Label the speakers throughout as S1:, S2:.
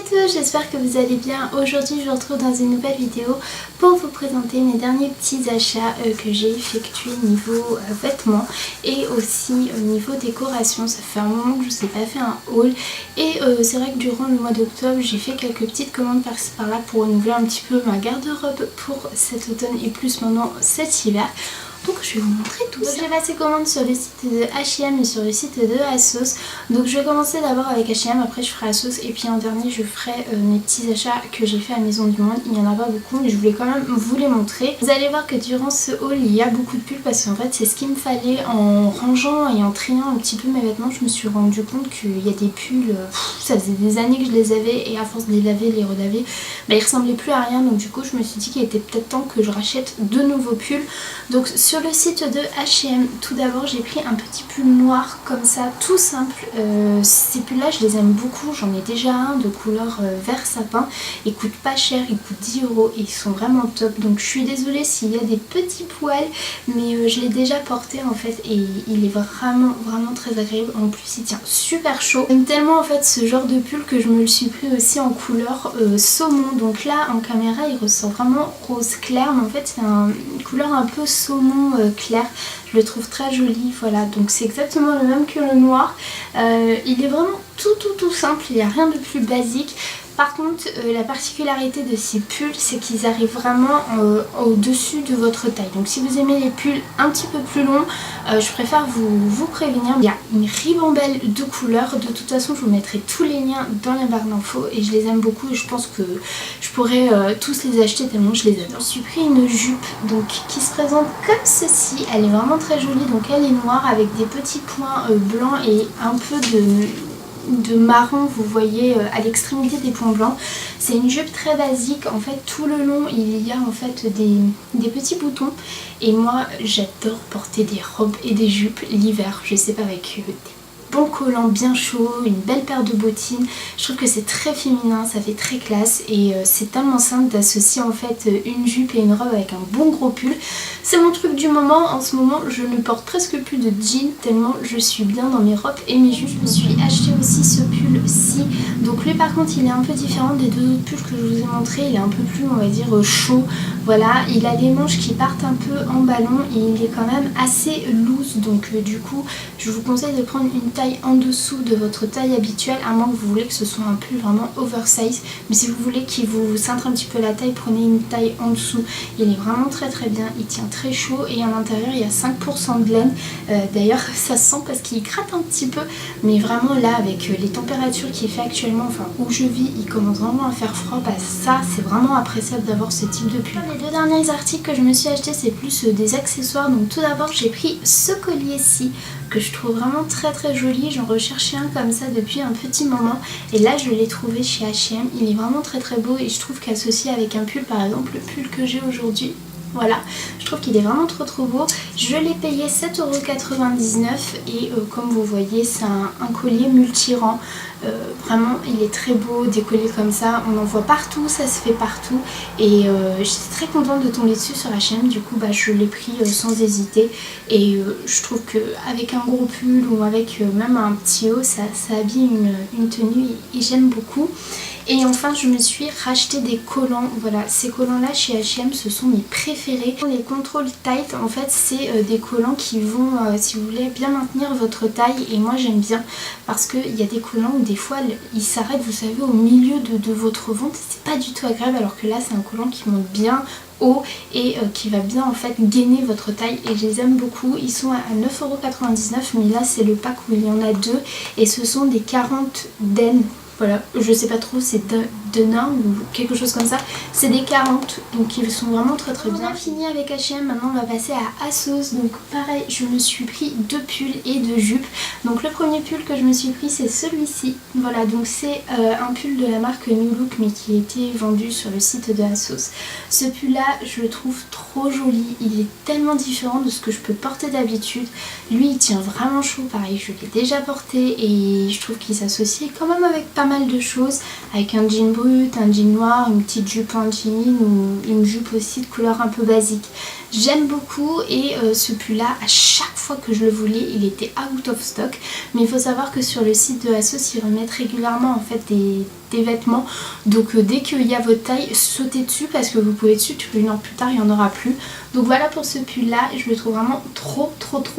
S1: tous, j'espère que vous allez bien. Aujourd'hui je vous retrouve dans une nouvelle vidéo pour vous présenter mes derniers petits achats que j'ai effectués niveau vêtements et aussi au niveau décoration. Ça fait un moment que je ne vous ai pas fait un haul et c'est vrai que durant le mois d'octobre j'ai fait quelques petites commandes par-ci par-là pour renouveler un petit peu ma garde-robe pour cet automne et plus maintenant cet hiver. Donc je vais vous montrer tout ça. J'ai passé commande sur le site de H&M et sur le site de ASOS. Donc je vais commencer d'abord avec H&M, après je ferai ASOS et puis en dernier je ferai mes petits achats que j'ai fait à Maison du Monde. Il n'y en a pas beaucoup mais je voulais quand même vous les montrer. Vous allez voir que durant ce haul il y a beaucoup de pulls parce qu'en fait c'est ce qu'il me fallait. En rangeant et en triant un petit peu mes vêtements, je me suis rendu compte qu'il y a des pulls, ça faisait des années que je les avais et à force de les laver, les relaver, ils ressemblaient plus à rien. Donc du coup je me suis dit qu'il était peut-être temps que je rachète de nouveaux pulls. Donc sur le site de H&M, tout d'abord j'ai pris un petit pull noir comme ça, tout simple. Ces pulls là je les aime beaucoup, j'en ai déjà un de couleur vert sapin. Ils coûtent pas cher, ils coûtent 10 € et ils sont vraiment top. Donc je suis désolée s'il y a des petits poils, mais je l'ai déjà porté en fait et il est vraiment très agréable. En plus il tient super chaud. J'aime tellement en fait ce genre de pull que je me le suis pris aussi en couleur saumon. Donc là en caméra il ressort vraiment rose clair, mais en fait c'est une couleur un peu saumon clair. Je le trouve très joli, voilà, donc c'est exactement le même que le noir. Il est vraiment tout simple, il n'y a rien de plus basique. Par contre, la particularité de ces pulls, c'est qu'ils arrivent vraiment au-dessus de votre taille. Donc si vous aimez les pulls un petit peu plus longs, je préfère vous prévenir. Il y a une ribambelle de couleurs. De toute façon, je vous mettrai tous les liens dans la barre d'infos et je les aime beaucoup et je pense que je pourrais tous les acheter tellement je les adore. Je me suis pris une jupe donc, qui se présente comme ceci. Elle est vraiment très jolie. Donc elle est noire avec des petits points blancs et un peu de marron, vous voyez à l'extrémité des points blancs. C'est une jupe très basique, en fait tout le long il y a en fait des petits boutons et moi j'adore porter des robes et des jupes l'hiver, je sais pas, avec des bons collants bien chauds, une belle paire de bottines. Je trouve que c'est très féminin, ça fait très classe et c'est tellement simple d'associer en fait une jupe et une robe avec un bon gros pull. C'est mon truc du moment. En ce moment je ne porte presque plus de jeans tellement je suis bien dans mes robes et mes jupes. Je me suis acheté aussi ce pull-ci. Donc lui par contre il est un peu différent des deux autres pulls que je vous ai montré. Il est un peu plus, on va dire, chaud. Voilà, il a des manches qui partent un peu en ballon et il est quand même assez loose. Donc du coup je vous conseille de prendre une taille en dessous de votre taille habituelle, à moins que vous voulez que ce soit un pull vraiment oversize. Mais si vous voulez qu'il vous cintre un petit peu la taille, prenez une taille en dessous. Il est vraiment très bien, il tient très chaud et à l'intérieur il y a 5% de laine. D'ailleurs ça se sent parce qu'il gratte un petit peu, mais vraiment là avec les températures qu'il fait actuellement, enfin où je vis, il commence vraiment à faire froid. Ça c'est vraiment appréciable d'avoir ce type de pull. Les deux derniers articles que je me suis acheté c'est plus des accessoires. Donc tout d'abord j'ai pris ce collier-ci que je trouve vraiment très joli. J'en recherchais un comme ça depuis un petit moment et là je l'ai trouvé chez H&M. Il est vraiment très beau et je trouve qu'associé avec un pull, par exemple le pull que j'ai aujourd'hui, voilà, je trouve qu'il est vraiment trop beau. Je l'ai payé 7,99 € et comme vous voyez c'est un collier multi-rang. Vraiment il est très beau, des colliers comme ça on en voit partout, ça se fait partout et j'étais très contente de tomber dessus sur H&M. Du coup je l'ai pris sans hésiter et je trouve qu'avec un gros pull ou avec même un petit haut ça habille une tenue et j'aime beaucoup. Et enfin je me suis racheté des collants. Voilà, ces collants là chez H&M ce sont mes préférés. Les Control Tight en fait c'est des collants qui vont si vous voulez bien maintenir votre taille et moi j'aime bien parce qu'il y a des collants où des fois ils s'arrêtent, vous savez, au milieu de votre ventre. C'est pas du tout agréable, alors que là c'est un collant qui monte bien haut et qui va bien en fait gainer votre taille et je les aime beaucoup. Ils sont à 9,99 € mais là c'est le pack où il y en a deux et ce sont des 40 den. Voilà, je sais pas trop, c'est de nain ou quelque chose comme ça. C'est des 40, donc ils sont vraiment très bien. On a fini avec H&M, maintenant on va passer à ASOS. Donc pareil, je me suis pris deux pulls et deux jupes. Donc le premier pull que je me suis pris c'est celui-ci. Voilà, donc c'est un pull de la marque New Look mais qui a été vendu sur le site de ASOS. Ce pull là, je le trouve trop joli. Il est tellement différent de ce que je peux porter d'habitude. Lui il tient vraiment chaud, pareil je l'ai déjà porté et je trouve qu'il s'associe quand même avec pas mal de choses, avec un jean brut, un jean noir, une petite jupe en jean ou une jupe aussi de couleur un peu basique. J'aime beaucoup et ce pull là à chaque fois que je le voulais il était out of stock, mais il faut savoir que sur le site de ASOS ils remettent régulièrement en fait des des vêtements. Donc dès qu'il y a votre taille, sautez dessus parce que vous pouvez dessus, une heure plus tard il n'y en aura plus. Donc voilà pour ce pull là, je le trouve vraiment trop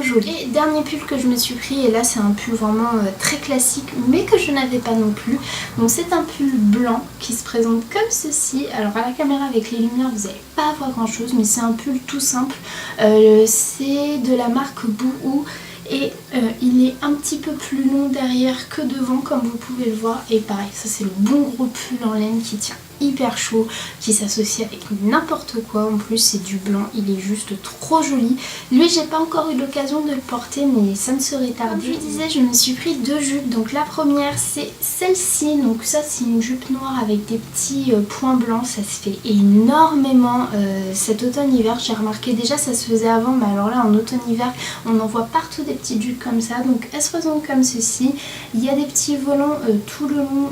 S1: joli. Et dernier pull que je me suis pris, et là c'est un pull vraiment très classique mais que je n'avais pas non plus. Donc c'est un pull blanc qui se présente comme ceci. Alors à la caméra avec les lumières vous n'allez pas voir grand chose, mais c'est un pull tout simple. C'est de la marque Boohoo. Et il est un petit peu plus long derrière que devant comme vous pouvez le voir. Et pareil, ça c'est le bon gros pull en laine qui tient hyper chaud, qui s'associe avec n'importe quoi. En plus c'est du blanc, il est juste trop joli. Lui j'ai pas encore eu l'occasion de le porter, mais ça ne serait tardé. Comme je disais, je me suis pris deux jupes. Donc la première c'est celle-ci. Donc ça c'est une jupe noire avec des petits points blancs. Ça se fait énormément cet automne-hiver. J'ai remarqué, déjà ça se faisait avant, mais alors là en automne-hiver on en voit partout des petites jupes comme ça. Donc elles se présentent comme ceci. Il y a des petits volants tout le long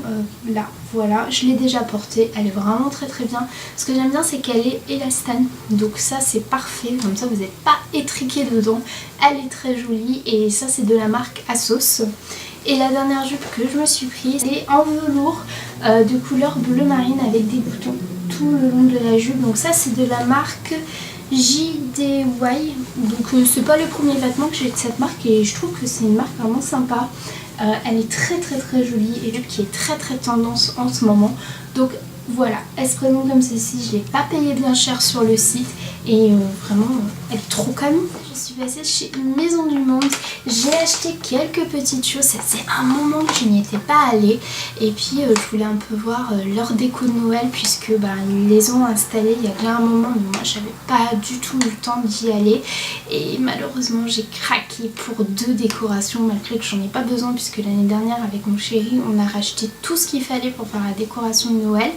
S1: là. Voilà, je l'ai déjà portée, elle est vraiment très bien. Ce que j'aime bien c'est qu'elle est élastane, donc ça c'est parfait, comme ça vous n'êtes pas étriqué dedans. Elle est très jolie et ça c'est de la marque Asos. Et la dernière jupe que je me suis prise, c'est en velours de couleur bleu marine avec des boutons tout le long de la jupe. Donc ça c'est de la marque JDY. Donc c'est pas le premier vêtement que j'ai de cette marque et je trouve que c'est une marque vraiment sympa. Elle est très jolie et jupe qui est très tendance en ce moment. Donc voilà, elle se présente comme ceci. Je l'ai pas payé bien cher sur le site et vraiment elle est trop canon. Je suis passée chez Maison du Monde, j'ai acheté quelques petites choses. Ça faisait un moment que je n'y étais pas allée et puis je voulais un peu voir leur déco de Noël puisque ils les ont installés il y a bien un moment, mais moi j'avais pas du tout eu le temps d'y aller et malheureusement j'ai craqué pour deux décorations malgré que j'en ai pas besoin puisque l'année dernière avec mon chéri on a racheté tout ce qu'il fallait pour faire la décoration de Noël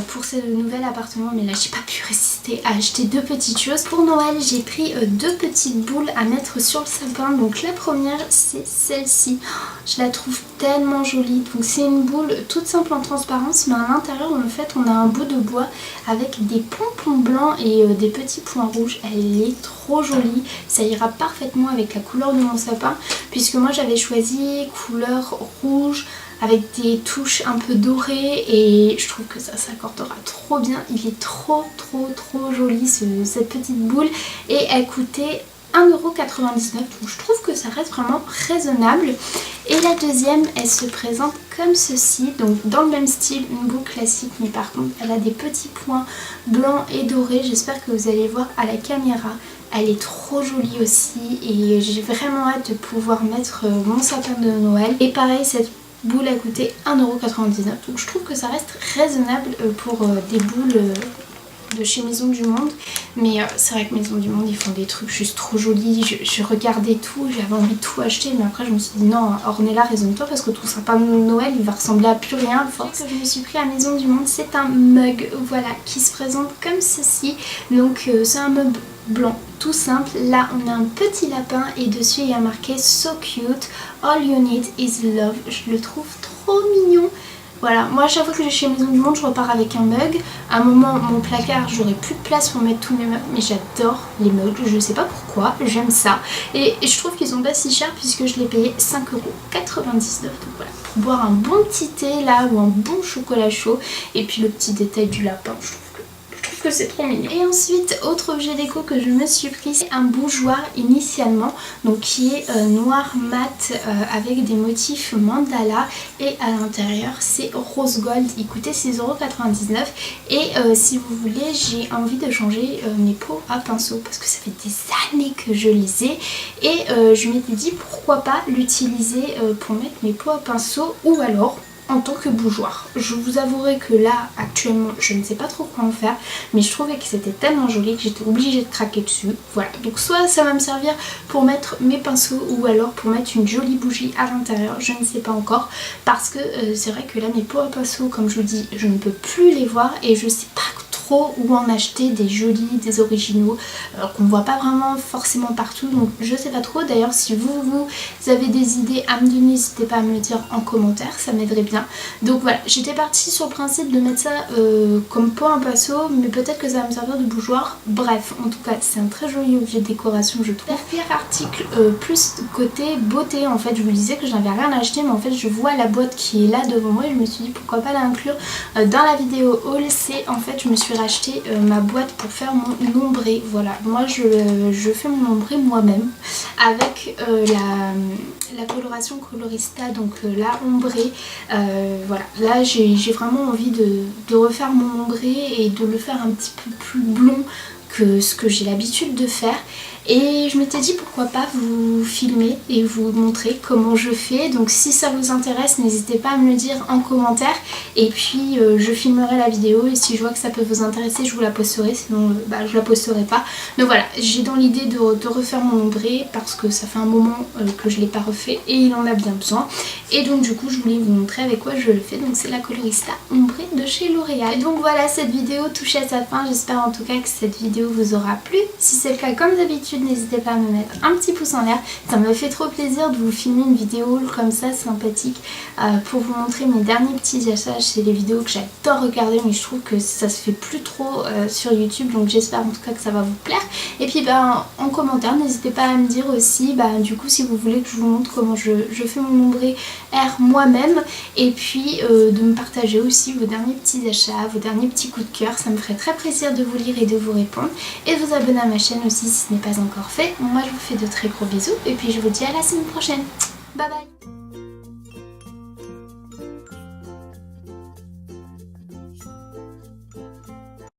S1: pour ce nouvel appartement, mais là j'ai pas pu résister à acheter deux petites choses. Pour Noël j'ai pris deux petites boules à mettre sur le sapin. Donc la première c'est celle-ci, je la trouve tellement jolie. Donc c'est une boule toute simple en transparence, mais à l'intérieur en fait on a un bout de bois avec des pompons blancs et des petits points rouges. Elle est trop jolie, ça ira parfaitement avec la couleur de mon sapin puisque moi j'avais choisi couleur rouge avec des touches un peu dorées et je trouve que ça s'accordera trop bien. Il est trop joli cette petite boule et elle coûtait 1,99€, donc je trouve que ça reste vraiment raisonnable. Et la deuxième, elle se présente comme ceci, donc dans le même style, une boule classique, mais par contre elle a des petits points blancs et dorés. J'espère que vous allez voir à la caméra. Elle est trop jolie aussi et j'ai vraiment hâte de pouvoir mettre mon sapin de Noël. Et pareil, cette boule a coûté 1,99€, donc je trouve que ça reste raisonnable pour des boules de chez Maison du Monde. Mais c'est vrai que Maison du Monde ils font des trucs juste trop jolis. Je regardais tout, j'avais envie de tout acheter, mais après je me suis dit non, Ornella, raisonne-toi parce que ton sapin de Noël il va ressembler à plus rien à force. Ce que je me suis pris à Maison du Monde, c'est un mug, voilà, qui se présente comme ceci. Donc c'est un mug blanc tout simple. Là on a un petit lapin et dessus il y a marqué So cute, all you need is love. Je le trouve trop mignon. Voilà, moi à chaque fois que je suis chez Maison du Monde je repars avec un mug. À un moment mon placard j'aurais plus de place pour mettre tous mes mugs, mais j'adore les mugs, je sais pas pourquoi, j'aime ça. Et je trouve qu'ils sont pas si chers puisque je l'ai payé 5,99€. Donc voilà, pour boire un bon petit thé là ou un bon chocolat chaud. Et puis le petit détail du lapin, je trouve que c'est trop mignon. Et ensuite, autre objet déco que je me suis pris, c'est un bougeoir initialement, donc qui est noir mat avec des motifs mandala et à l'intérieur c'est rose gold. Il coûtait 6,99€ et si vous voulez j'ai envie de changer mes pots à pinceau parce que ça fait des années que je les ai et je m'étais dit pourquoi pas l'utiliser pour mettre mes pots à pinceau ou alors en tant que bougeoir. Je vous avouerai que là actuellement je ne sais pas trop quoi en faire, mais je trouvais que c'était tellement joli que j'étais obligée de craquer dessus. Voilà, donc soit ça va me servir pour mettre mes pinceaux ou alors pour mettre une jolie bougie à l'intérieur, je ne sais pas encore, parce que c'est vrai que là mes pots à pinceau, comme je vous dis, je ne peux plus les voir et je sais pas pro ou en acheter des jolis, des originaux qu'on voit pas vraiment forcément partout, donc je sais pas trop. D'ailleurs si vous avez des idées à me donner, n'hésitez pas à me le dire en commentaire, ça m'aiderait bien. Donc voilà, j'étais partie sur le principe de mettre ça comme pot en pinceau, mais peut-être que ça va me servir de bougeoir. Bref, en tout cas c'est un très joli objet de décoration je trouve. Dernier article plus côté beauté, en fait je me disais que je n'avais rien acheté, mais en fait je vois la boîte qui est là devant moi et je me suis dit pourquoi pas l'inclure dans la vidéo haul. C'est en fait je me suis racheté ma boîte pour faire mon ombré. Voilà, moi je fais mon ombré moi-même avec la coloration Colorista, donc la ombré. Voilà, là j'ai vraiment envie de refaire mon ombré et de le faire un petit peu plus blond que ce que j'ai l'habitude de faire. Et je m'étais dit pourquoi pas vous filmer et vous montrer comment je fais. Donc si ça vous intéresse, n'hésitez pas à me le dire en commentaire. Et puis je filmerai la vidéo et si je vois que ça peut vous intéresser, je vous la posterai. Sinon je la posterai pas. Mais voilà, j'ai dans l'idée de refaire mon ombré parce que ça fait un moment que je l'ai pas refait et il en a bien besoin. Et donc du coup je voulais vous montrer avec quoi je le fais. Donc c'est la Colorista ombré de chez L'Oréal. Donc voilà, cette vidéo touche à sa fin. J'espère en tout cas que cette vidéo vous aura plu. Si c'est le cas, comme d'habitude, n'hésitez pas à me mettre un petit pouce en l'air. Ça me fait trop plaisir de vous filmer une vidéo comme ça sympathique pour vous montrer mes derniers petits achats. C'est des vidéos que j'adore regarder, mais je trouve que ça se fait plus trop sur YouTube, donc j'espère en tout cas que ça va vous plaire. Et puis en commentaire n'hésitez pas à me dire aussi du coup si vous voulez que je vous montre comment je fais mon ombré air moi-même, et puis de me partager aussi vos derniers petits achats, vos derniers petits coups de cœur. Ça me ferait très plaisir de vous lire et de vous répondre, et de vous abonner à ma chaîne aussi si ce n'est pas encore fait. Moi je vous fais de très gros bisous et puis je vous dis à la semaine prochaine. Bye bye.